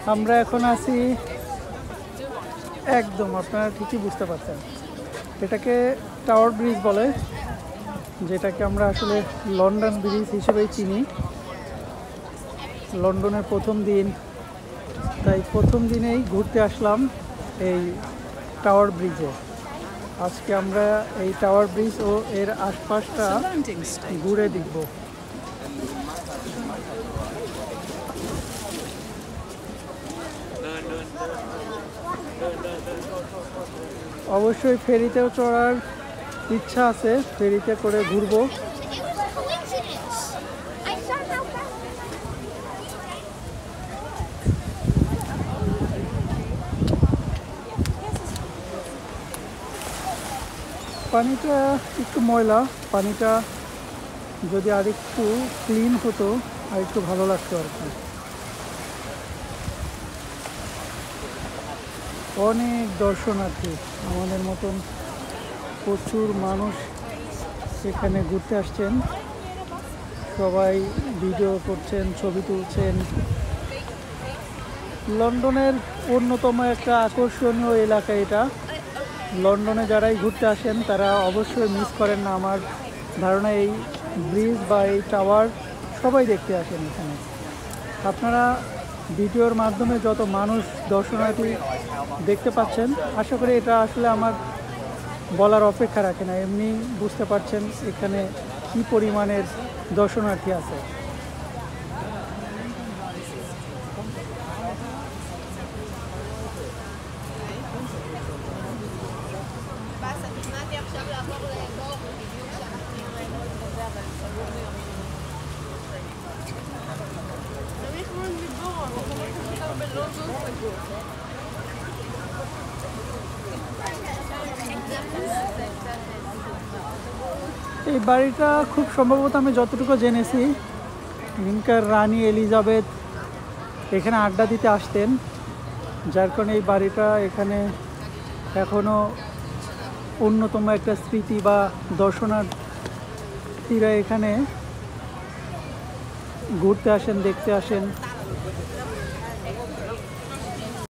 আমরা এখন আছি একদম, আপনারা ঠিকই বুঝতে পারছেন, এটাকে টাওয়ার ব্রিজ বলে, যেটাকে আমরা আসলে লন্ডন ব্রিজ হিসেবেই চিনি। লন্ডনের প্রথম দিন, তাই প্রথম দিনেই ঘুরতে আসলাম এই টাওয়ার ব্রিজে। আজকে আমরা এই টাওয়ার ব্রিজ ও এর আশপাশটা ঘুরে দেখব। অবশ্যই ফেরিতেও চড়ার ইচ্ছা আছে, ফেরিতে করে ঘুরবো। পানিটা একটু ময়লা, পানিটা যদি আর একটু ক্লিন হতো আর একটু ভালো লাগতো আর কি। অনেক দর্শনার্থী, আমাদের মতন প্রচুর মানুষ এখানে ঘুরতে আসছেন। সবাই ভিডিও করছেন, ছবি তুলছেন। লন্ডনের অন্যতম একটা আকর্ষণীয় এলাকা এটা। লন্ডনে যারাই ঘুরতে আসেন তারা অবশ্যই মিস করেন না, আমার ধারণা এই ব্রিজ বা এই টাওয়ার সবাই দেখতে আসেন এখানে। আপনারা ভিডিওর মাধ্যমে যত মানুষ দর্শনার্থী দেখতে পাচ্ছেন, আশা করি এটা আসলে আমার বলার অপেক্ষা রাখে না, এমনি বুঝতে পারছেন এখানে কী পরিমাণের দর্শনার্থী আছে। এই বাড়িটা খুব সম্ভবত, আমি যতটুকু জেনেছি, এখানকার রানী এলিজাবেথ এখানে আড্ডা দিতে আসতেন, যার কারণে এই বাড়িটা এখানে এখনও অন্যতম একটা স্মৃতি, বা দর্শনার্থীরা এখানে ঘুরতে আসেন, দেখতে আসেন।